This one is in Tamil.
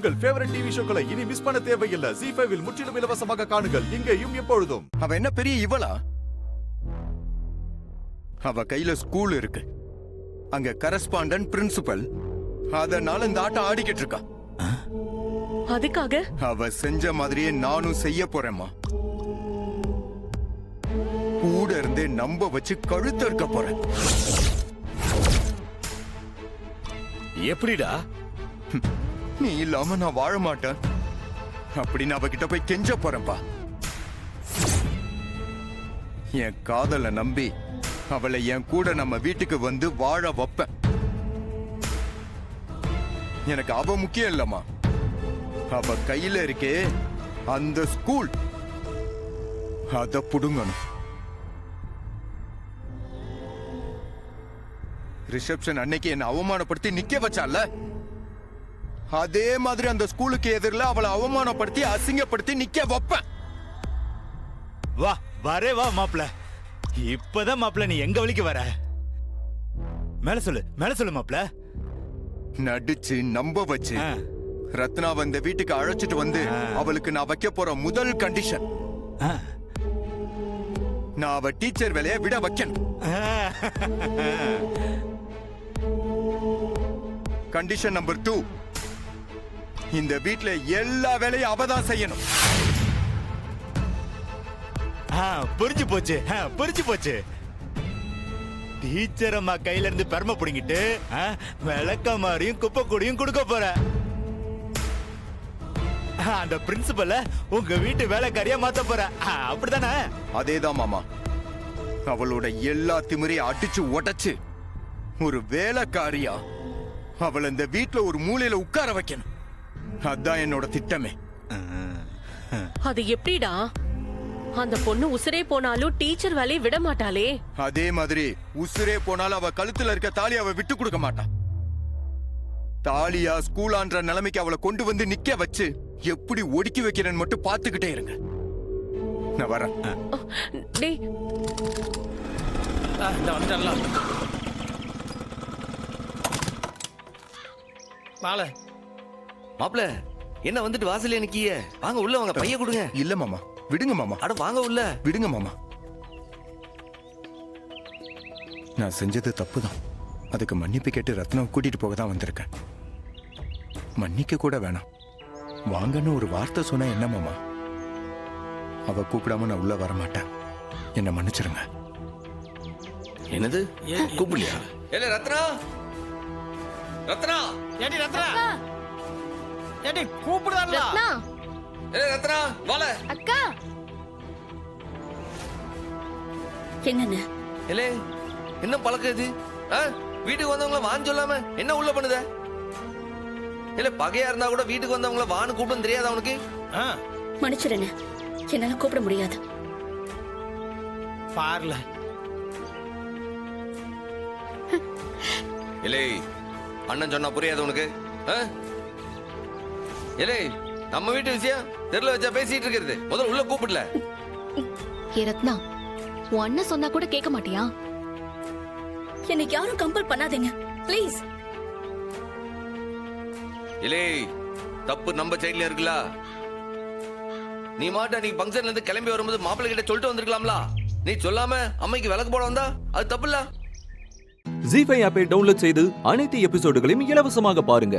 உங்கள் ஃபேவரட் டிவி ஷோக்களை இனி மிஸ் பண்ண தேவையில்லை. ZEE5 இல் முற்றிலும் இலவசமாக காணுங்கள். இங்கேயும் எப்பொழுதும். அவ என்ன பெரிய இவளா? அவ கையில ஸ்கூல் இருக்கு, அங்க கரஸ்பாண்டன்ட் பிரின்சிபல். அதனால இந்த ஆட்டம் ஆடிக்கிட்டு இருக்கா. அதுக்காக அவ செஞ்ச மாதிரியே நானும் செய்ய போறேம்மா. கூட இருந்தே நம்ப வச்சு கழுத்து இருக்க போறேன். எப்படிடா? நீ இல்லாம நான் வாழ மாட்டேன் அப்படின்னு அவகிட்ட போய் கெஞ்ச போறேன்பா. என் காதலை நம்பி அவளை என் கூட நம்ம வீட்டுக்கு வந்து வாழ வைப்பேன். எனக்கு அவ முக்கியம் இல்லம்மா, அவ கையில இருக்கே அந்த ஸ்கூல், அத புடுங்கணும். ரிசப்ஷன் அன்னைக்கு என்ன அவமானப்படுத்தி நிக்க வச்சால, அதே மாதிரி அந்த ஸ்கூலுக்கு எதிரில் அவளை அவமானப்படுத்தி அசிங்கப்படுத்தி நிக்க வைப்பேன். வா வரே வா மாப்ள. இப்பதான் மாப்ள நீ எங்க வழிக்கு வர. மேல சொல்லு மாப்ள. நடிச்சு நம்ப வச்சு ரத்னா வந்த வீட்டுக்கு அழைச்சிட்டு வந்து அவளுக்கு நான் வைக்க போற முதல் கண்டிஷன், நான் அவ டீச்சர் வேலையை விட வைக்கணும். கண்டிஷன் நம்பர் 2, இந்த வீட்ல எல்லா வேலையும் அவதான் செய்யணும். புரிஞ்சு போச்சு. டீச்சர் அம்மா கையில இருந்து பெருமை புடிங்கிட்டு விளக்க மாதிரியும் குப்பை கூடியும் கொடுக்க போற. அந்த பிரின்சிபல்ல உங்க வீட்டு வேலைக்காரியா மாத்த போற, அப்படிதானே? அதேதான் மாமா. அவளோட எல்லா திமிரையும் அடிச்சு உடைச்சு ஒரு வேலைக்காரியா அவளை இந்த வீட்டுல ஒரு மூலையில உட்கார வைக்கணும். அதான் என்னோட திட்டமே. அது எப்படிடா? அந்த பொண்ணு உசுரே போனாலும் டீச்சர் வேலையை விட மாட்டாளே. அதே மாதிரி உசுரே போனாலும் அவ கழுத்துல இருக்க தாலி அவ விட்டு கொடுக்க மாட்டா. தாலியா ஸ்கூலான்ற நிலைமைக்கு அவளை கொண்டு வந்து நிக்க வச்சு எப்படி ஒடுக்கி வைக்கிறேன்னு மட்டும் பாத்துக்கிட்டே இருங்க. நான் வரேன். டேய் மாப்ள, என்ன வந்துட்டு வாசல்ல நிக்கிய? வாங்க உள்ள வாங்க, பைய கொடுங்க. இல்ல மாமா, விடுங்க மாமா. அட வாங்க உள்ள. விடுங்க மாமா. நான் செஞ்சது தப்புதான். அதுக்கு மன்னிப்பு கேட்டு ரத்னம் கூட்டிட்டு போக தான் வந்திருக்கேன். மன்னிக்க கூட வேணாம், வாங்கன்னு ஒரு வார்த்தை சொன்னா என்ன மாமா? அவ கூப்பிடாம நான் உள்ள வர மாட்டேன். என்ன மன்னிச்சிருங்க. என்னது கூப்பிடலையா? ஏல ரத்னா, ரத்னா, ஏடி ரத்னா, ஏடி கூப்பிடுறான்ல. ரத்னா, ஏல ரத்னா வால. அக்கா. என்னன்னு? ஏலே என்ன பழக்கம் இது? வீட்டுக்கு வந்தவங்கள வான்னு சொல்லாம என்ன உள்ள பண்ணுத? இல்ல பகையா இருந்தா கூட வீட்டுக்கு வந்தவங்கள வான்னு கூப்பிடும் தெரியாது அவனுக்கு? மன்னிச்சிருங்க, என்னால கூப்பிட முடியாது. பார்ல இலே அண்ணன் சொன்னா புரியாது உனக்கு? இலே நம்ம வீட்டு விஷயம் தெருல வச்சா பேசிட்டு இருக்கிறது. முதல்ல உள்ள கூப்பிடல. ஏ ரத்னா, உன் அண்ணன் சொன்னா கூட கேட்க மாட்டியா? எனக்கு யாரும் கம்பல் பண்ணாதீங்க ப்ளீஸ். இலே தப்பு நம்ம சைடுல இருக்குல்ல. நீ மாட்ட நீ ஃபங்க்ஷன்ல இருந்து கிளம்பி வரும்போது மாப்பிள்ளை கிட்ட சொல்லிட்டு வந்திருக்கலாம்ல. நீ சொல்லாம அம்மைக்கு விளக்கு போட வந்தா அது தப்பு இல்ல. ZEE5 ஆப்பை டவுன்லோட் செய்து அனைத்து எபிசோடுகளையும் இலவசமாக பாருங்க.